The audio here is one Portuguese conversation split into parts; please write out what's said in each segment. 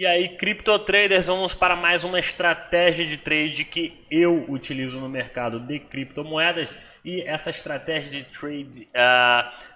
E aí, cripto traders, vamos para mais uma estratégia de trade que eu utilizo no mercado de criptomoedas. E essa estratégia de trade,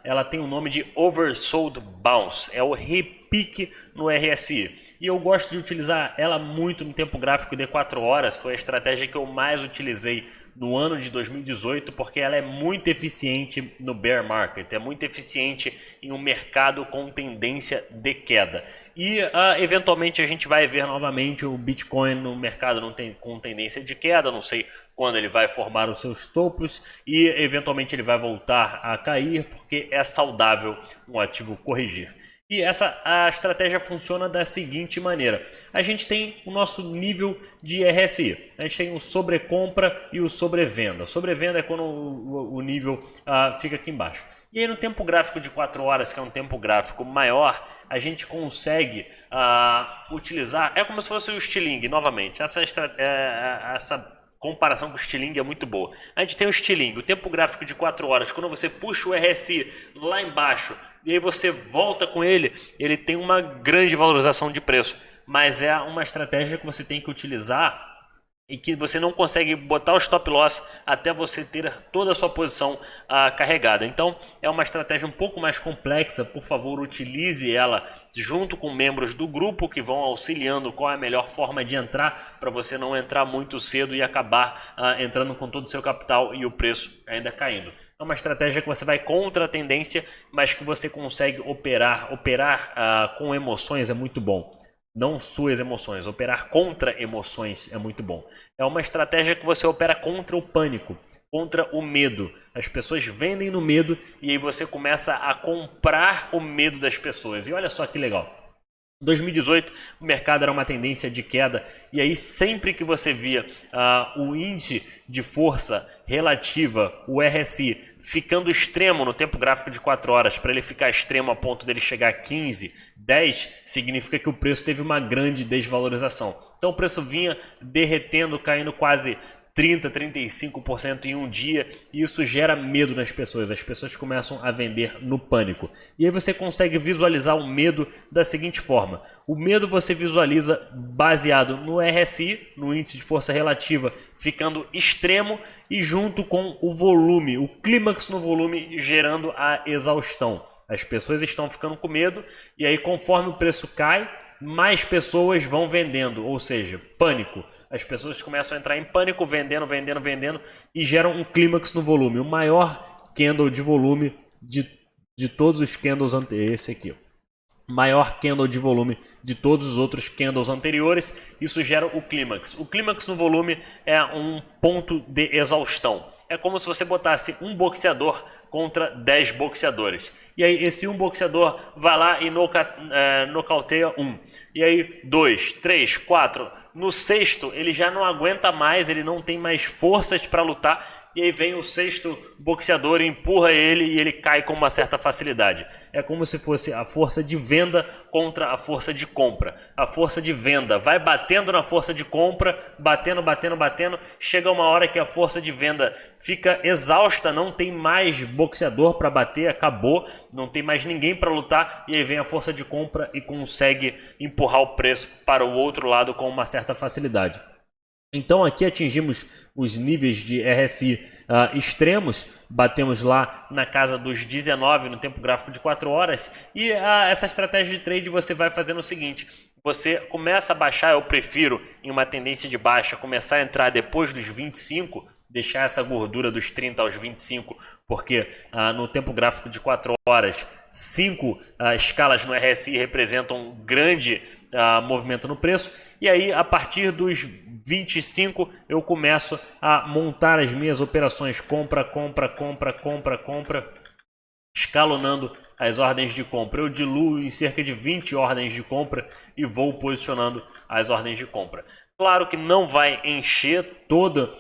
ela tem o nome de Oversold Bounce, é o repique no RSI. E eu gosto de utilizar ela muito no tempo gráfico de 4 horas, foi a estratégia que eu mais utilizei no ano de 2018, porque ela é muito eficiente no bear market, é muito eficiente em um mercado com tendência de queda. E eventualmente a gente vai ver novamente o Bitcoin no mercado com tendência de queda, não sei quando ele vai formar os seus topos e eventualmente ele vai voltar a cair, porque é saudável um ativo corrigir. E a estratégia funciona da seguinte maneira: a gente tem o nosso nível de RSI, a gente tem o sobrecompra e o sobrevenda. Sobrevenda é quando o nível fica aqui embaixo. E aí no tempo gráfico de 4 horas, que é um tempo gráfico maior, a gente consegue utilizar, é como se fosse o Stiling, novamente, essa comparação com o Stiling é muito boa. A gente tem o Stiling, o tempo gráfico de 4 horas, quando você puxa o RSI lá embaixo e aí você volta com ele, ele tem uma grande valorização de preço, mas é uma estratégia que você tem que utilizar e que você não consegue botar o stop loss até você ter toda a sua posição carregada. Então é uma estratégia um pouco mais complexa. Por favor, utilize ela junto com membros do grupo que vão auxiliando qual é a melhor forma de entrar, para você não entrar muito cedo e acabar entrando com todo o seu capital e o preço ainda caindo. É uma estratégia que você vai contra a tendência, mas que você consegue operar com emoções, é muito bom. Não suas emoções, operar contra emoções é muito bom. É uma estratégia que você opera contra o pânico, contra o medo. As pessoas vendem no medo e aí você começa a comprar o medo das pessoas. E olha só que legal. Em 2018, o mercado era uma tendência de queda, e aí sempre que você via o índice de força relativa, o RSI, ficando extremo no tempo gráfico de 4 horas, para ele ficar extremo a ponto dele chegar a 15, 10, significa que o preço teve uma grande desvalorização. Então o preço vinha derretendo, caindo quase 30, 35% em um dia, e isso gera medo nas pessoas. As pessoas começam a vender no pânico. E aí você consegue visualizar o medo da seguinte forma: o medo você visualiza baseado no RSI, no índice de força relativa, ficando extremo, e junto com o volume, o clímax no volume, gerando a exaustão. As pessoas estão ficando com medo, e aí conforme o preço cai, mais pessoas vão vendendo, ou seja, pânico. As pessoas começam a entrar em pânico, vendendo, vendendo, vendendo, e geram um clímax no volume. O maior candle de volume de todos os candles anteriores, esse aqui. Maior candle de volume de todos os outros candles anteriores, isso gera o clímax. O clímax no volume é um ponto de exaustão. É como se você botasse um boxeador contra 10 boxeadores. E aí esse um boxeador vai lá e nocauteia um. E aí 2, 3, 4. No sexto ele já não aguenta mais, ele não tem mais forças para lutar. E aí vem o sexto boxeador, empurra ele e ele cai com uma certa facilidade. É como se fosse a força de venda contra a força de compra. A força de venda vai batendo na força de compra, batendo, batendo, batendo. Chega uma hora que a força de venda fica exausta, não tem mais boxeador para bater, acabou, não tem mais ninguém para lutar. E aí vem a força de compra e consegue empurrar o preço para o outro lado com uma certa facilidade. Então aqui atingimos os níveis de RSI extremos, batemos lá na casa dos 19 no tempo gráfico de 4 horas, e essa estratégia de trade você vai fazendo o seguinte: você começa a baixar, eu prefiro em uma tendência de baixa começar a entrar depois dos 25, deixar essa gordura dos 30 aos 25, porque no tempo gráfico de 4 horas, 5 escalas no RSI representam um grande movimento no preço, e aí a partir dos 25 eu começo a montar as minhas operações compra, compra, compra, compra, compra, escalonando as ordens de compra. Eu diluo em cerca de 20 ordens de compra e vou posicionando as ordens de compra. Claro que não vai encher todo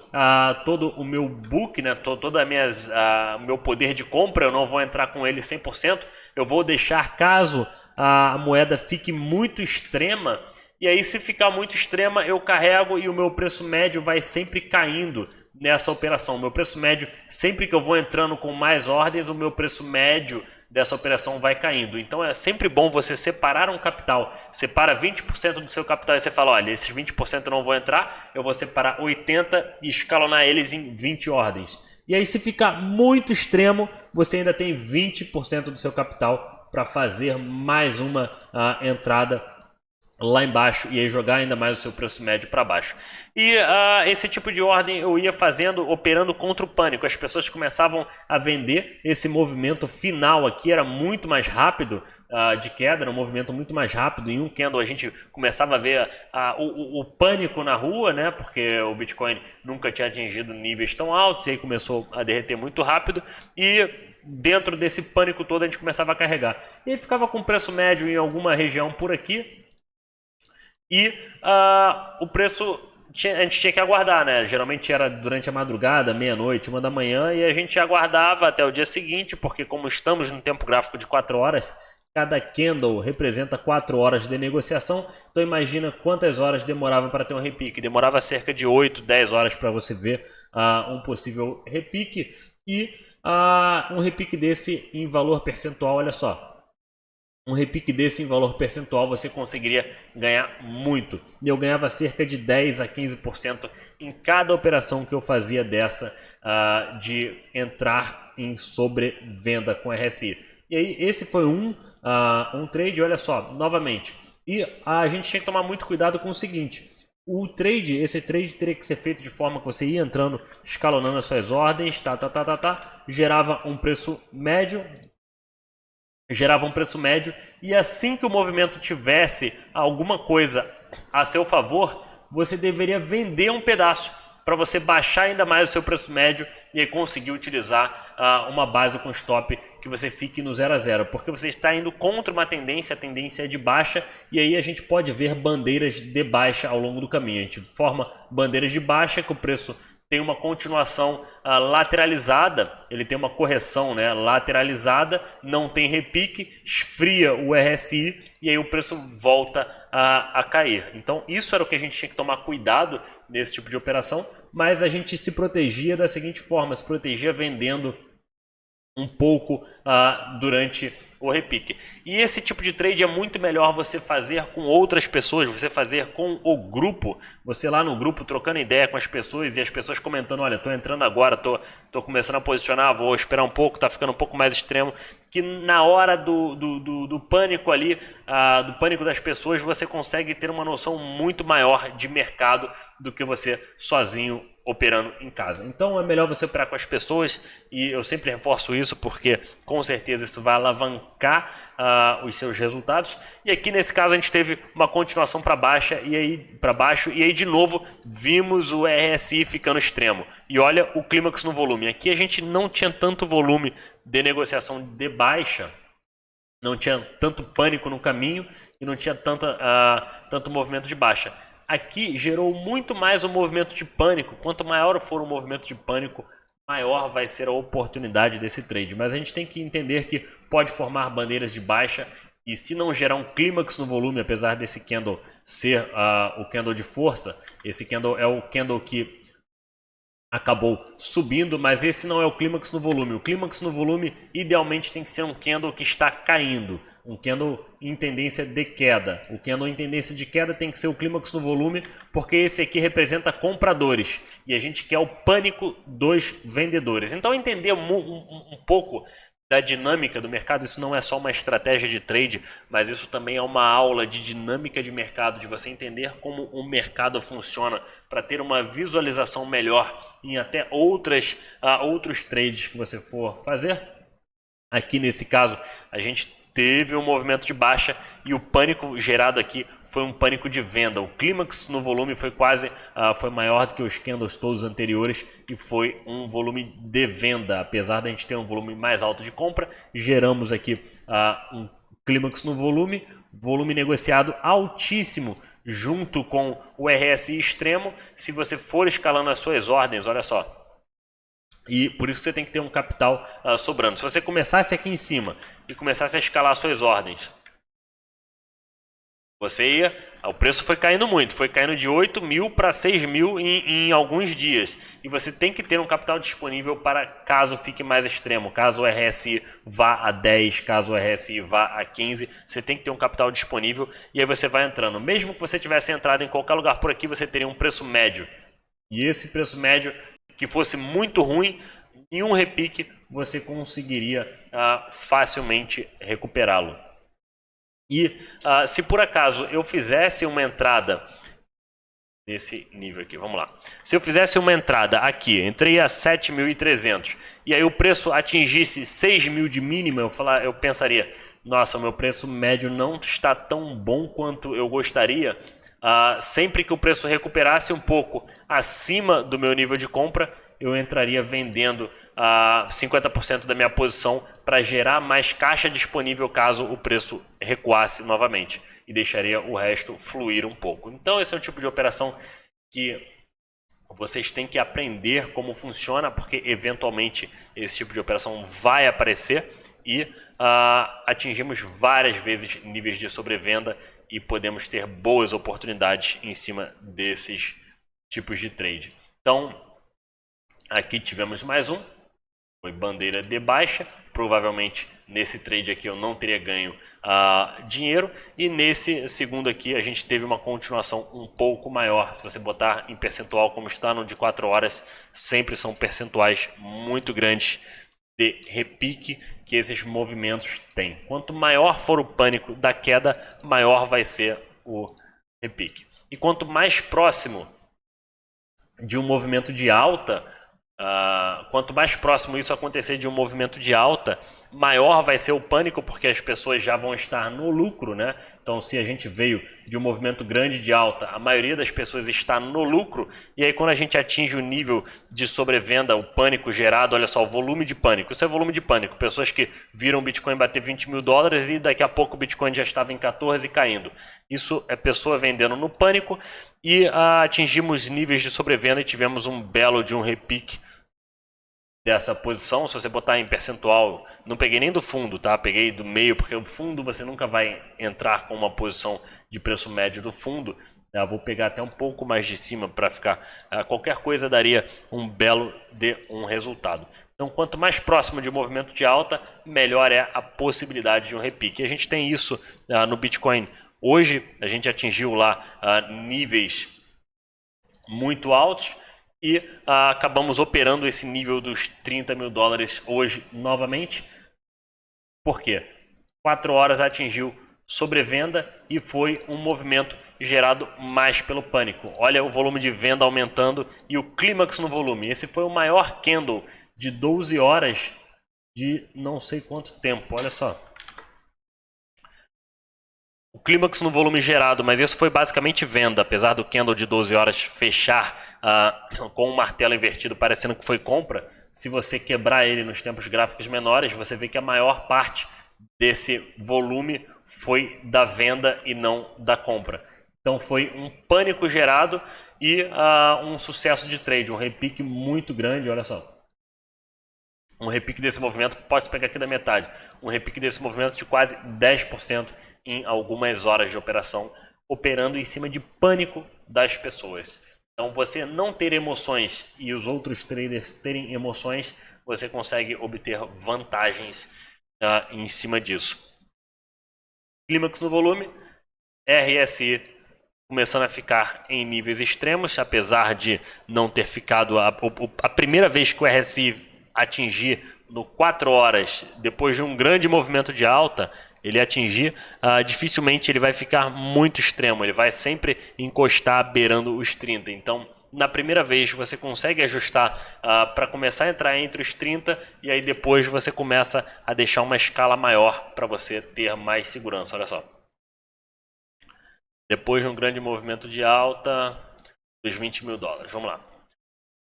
o meu book, né? Todo o meu poder de compra, eu não vou entrar com ele 100%. Eu vou deixar caso a moeda fique muito extrema. E aí, se ficar muito extrema, eu carrego e o meu preço médio vai sempre caindo nessa operação. O meu preço médio, sempre que eu vou entrando com mais ordens, o meu preço médio dessa operação vai caindo. Então é sempre bom você separar um capital, separa 20% do seu capital e você fala, olha, esses 20% eu não vou entrar, eu vou separar 80% e escalonar eles em 20 ordens. E aí se ficar muito extremo, você ainda tem 20% do seu capital para fazer mais uma entrada lá embaixo e aí jogar ainda mais o seu preço médio para baixo. E esse tipo de ordem eu ia fazendo, operando contra o pânico. As pessoas começavam a vender, esse movimento final aqui era muito mais rápido de queda, era um movimento muito mais rápido. Em um candle a gente começava a ver o pânico na rua, né? Porque o Bitcoin nunca tinha atingido níveis tão altos e aí começou a derreter muito rápido e dentro desse pânico todo a gente começava a carregar. E aí ficava com preço médio em alguma região por aqui. E o preço a gente tinha que aguardar, né? Geralmente era durante a madrugada, meia-noite, 1 da manhã, e a gente aguardava até o dia seguinte, porque como estamos no tempo gráfico de 4 horas, cada candle representa 4 horas de negociação. Então imagina quantas horas demorava para ter um repique. Demorava cerca de 8, 10 horas para você ver um possível repique. E um repique desse em valor percentual, olha só. Um repique desse em valor percentual você conseguiria ganhar muito. E eu ganhava cerca de 10 a 15% em cada operação que eu fazia dessa de entrar em sobrevenda com RSI. E aí esse foi um trade, olha só, novamente. E a gente tinha que tomar muito cuidado com o seguinte. Esse trade teria que ser feito de forma que você ia entrando, escalonando as suas ordens, gerava um preço médio, e assim que o movimento tivesse alguma coisa a seu favor, você deveria vender um pedaço para você baixar ainda mais o seu preço médio e aí conseguir utilizar uma base com stop que você fique no 0 a 0, porque você está indo contra uma tendência, a tendência é de baixa e aí a gente pode ver bandeiras de baixa ao longo do caminho. A gente forma bandeiras de baixa que o preço tem uma continuação lateralizada, ele tem uma correção, né, lateralizada, não tem repique, esfria o RSI e aí o preço volta a cair. Então isso era o que a gente tinha que tomar cuidado nesse tipo de operação, mas a gente se protegia da seguinte forma, se protegia vendendo um pouco durante o repique. E esse tipo de trade é muito melhor você fazer com outras pessoas, você fazer com o grupo, você lá no grupo trocando ideia com as pessoas e as pessoas comentando, olha, tô entrando agora, tô começando a posicionar, vou esperar um pouco, tá ficando um pouco mais extremo, que na hora do pânico ali, do pânico das pessoas, você consegue ter uma noção muito maior de mercado do que você sozinho operando em casa. Então é melhor você operar com as pessoas e eu sempre reforço isso porque com certeza isso vai alavancar os seus resultados. E aqui nesse caso a gente teve uma continuação para baixo e aí de novo vimos o RSI ficando extremo. E olha o clímax no volume. Aqui a gente não tinha tanto volume de negociação de baixa, não tinha tanto pânico no caminho e não tinha tanto movimento de baixa. Aqui gerou muito mais um movimento de pânico. Quanto maior for o movimento de pânico, maior vai ser a oportunidade desse trade. Mas a gente tem que entender que pode formar bandeiras de baixa e se não gerar um clímax no volume, apesar desse candle ser o candle de força, esse candle é o candle que acabou subindo, mas esse não é o clímax no volume. O clímax no volume idealmente tem que ser um candle que está caindo, um candle em tendência de queda. O candle em tendência de queda tem que ser o clímax no volume, porque esse aqui representa compradores e a gente quer o pânico dos vendedores. Então entender um pouco da dinâmica do mercado, isso não é só uma estratégia de trade, mas isso também é uma aula de dinâmica de mercado, de você entender como o mercado funciona para ter uma visualização melhor em até outros trades que você for fazer. Aqui nesse caso a gente teve um movimento de baixa e o pânico gerado aqui foi um pânico de venda. O clímax no volume foi foi maior do que os candles todos anteriores e foi um volume de venda. Apesar da gente ter um volume mais alto de compra, geramos aqui um clímax no volume negociado altíssimo junto com o RSI extremo. Se você for escalando as suas ordens, olha só, e por isso você tem que ter um capital sobrando. Se você começasse aqui em cima e começasse a escalar suas ordens, você ia O preço foi caindo muito, foi caindo de 8 mil para 6 mil em alguns dias. E você tem que ter um capital disponível para caso fique mais extremo, caso o RSI vá a 10, caso o RSI vá a 15, você tem que ter um capital disponível e aí você vai entrando. Mesmo que você tivesse entrado em qualquer lugar por aqui, você teria um preço médio. E esse preço médio que fosse muito ruim, em um repique você conseguiria facilmente recuperá-lo. E se por acaso eu fizesse uma entrada nesse nível aqui, vamos lá. Se eu fizesse uma entrada aqui, entrei a 7.300 e aí o preço atingisse 6.000 de mínima, eu pensaria, nossa, o meu preço médio não está tão bom quanto eu gostaria. Sempre que o preço recuperasse um pouco acima do meu nível de compra, eu entraria vendendo 50% da minha posição para gerar mais caixa disponível caso o preço recuasse novamente e deixaria o resto fluir um pouco. Então esse é um tipo de operação que vocês têm que aprender como funciona, porque eventualmente esse tipo de operação vai aparecer e atingimos várias vezes níveis de sobrevenda e podemos ter boas oportunidades em cima desses tipos de trade. Então aqui tivemos mais um, foi bandeira de baixa, provavelmente nesse trade aqui eu não teria ganho dinheiro, e nesse segundo aqui a gente teve uma continuação um pouco maior. Se você botar em percentual como está no de 4 horas, sempre são percentuais muito grandes de repique que esses movimentos têm. Quanto maior for o pânico da queda, maior vai ser o repique. E quanto mais próximo de um movimento de alta, quanto mais próximo isso acontecer de um movimento de alta, maior vai ser o pânico, porque as pessoas já vão estar no lucro, né? Então se a gente veio de um movimento grande de alta, a maioria das pessoas está no lucro, e aí quando a gente atinge o nível de sobrevenda, o pânico gerado, olha só, o volume de pânico, isso é volume de pânico, pessoas que viram o Bitcoin bater 20 mil dólares e daqui a pouco o Bitcoin já estava em 14 e caindo. Isso é pessoa vendendo no pânico e atingimos níveis de sobrevenda e tivemos um belo de um repique dessa posição. Se você botar em percentual, não peguei nem do fundo, tá? Peguei do meio, porque o fundo você nunca vai entrar com uma posição de preço médio do fundo. Vou pegar até um pouco mais de cima para ficar... qualquer coisa daria um belo de um resultado. Então, quanto mais próximo de um movimento de alta, melhor é a possibilidade de um repique. E a gente tem isso no Bitcoin. Hoje, a gente atingiu lá níveis muito altos, e acabamos operando esse nível dos 30 mil dólares hoje novamente. Por quê? 4 horas atingiu sobrevenda e foi um movimento gerado mais pelo pânico. Olha o volume de venda aumentando e o clímax no volume. Esse foi o maior candle de 12 horas de não sei quanto tempo. Olha só. O clímax no volume gerado, mas isso foi basicamente venda, apesar do candle de 12 horas fechar com um martelo invertido parecendo que foi compra. Se você quebrar ele nos tempos gráficos menores, você vê que a maior parte desse volume foi da venda e não da compra. Então foi um pânico gerado e um sucesso de trade, um repique muito grande, olha só. Um repique desse movimento, posso pegar aqui da metade, um repique desse movimento de quase 10% em algumas horas de operação, operando em cima de pânico das pessoas. Então você não ter emoções e os outros traders terem emoções, você consegue obter vantagens em cima disso. Clímax no volume, RSI começando a ficar em níveis extremos, apesar de não ter ficado a primeira vez que o RSI atingir no 4 horas, depois de um grande movimento de alta, ele atingir, dificilmente ele vai ficar muito extremo, ele vai sempre encostar beirando os 30. Então, na primeira vez você consegue ajustar para começar a entrar entre os 30 e aí depois você começa a deixar uma escala maior para você ter mais segurança. Olha só. Depois de um grande movimento de alta dos 20 mil dólares. Vamos lá.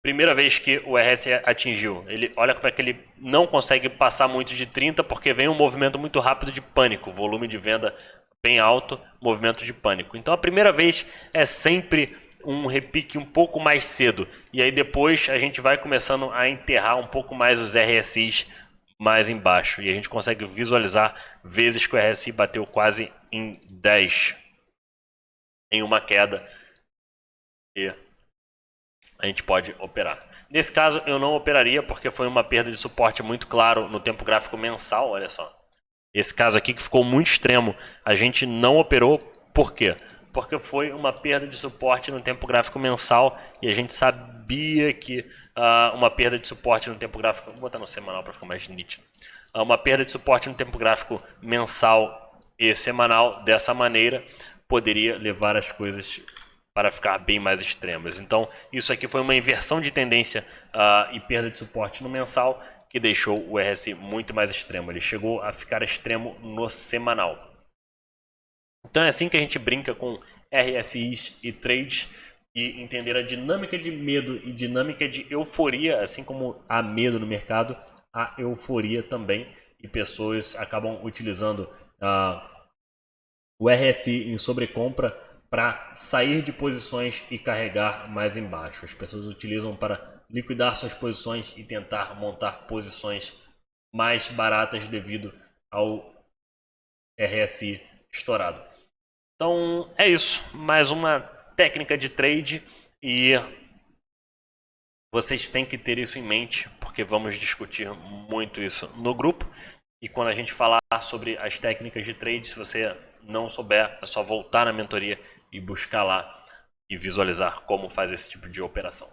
Primeira vez que o RSI atingiu, olha como é que ele não consegue passar muito de 30 porque vem um movimento muito rápido de pânico, volume de venda bem alto, movimento de pânico. Então a primeira vez é sempre um repique um pouco mais cedo e aí depois a gente vai começando a enterrar um pouco mais os RSIs mais embaixo e a gente consegue visualizar vezes que o RSI bateu quase em 10 em uma queda e a gente pode operar. Nesse caso eu não operaria porque foi uma perda de suporte muito claro no tempo gráfico mensal, olha só. Esse caso aqui que ficou muito extremo, a gente não operou, por quê? Porque foi uma perda de suporte no tempo gráfico mensal e a gente sabia que uma perda de suporte no tempo gráfico, vou botar no semanal para ficar mais nítido, uma perda de suporte no tempo gráfico mensal e semanal dessa maneira poderia levar as coisas para ficar bem mais extremas. Então isso aqui foi uma inversão de tendência e perda de suporte no mensal que deixou o RSI muito mais extremo. Ele chegou a ficar extremo no semanal. Então é assim que a gente brinca com RSIs e trades e entender a dinâmica de medo e dinâmica de euforia, assim como há medo no mercado, há euforia também e pessoas acabam utilizando o RSI em sobrecompra para sair de posições e carregar mais embaixo. As pessoas utilizam para liquidar suas posições e tentar montar posições mais baratas devido ao RSI estourado. Então é isso, mais uma técnica de trade e vocês têm que ter isso em mente porque vamos discutir muito isso no grupo. E quando a gente falar sobre as técnicas de trade, se você não souber, é só voltar na mentoria e buscar lá e visualizar como faz esse tipo de operação.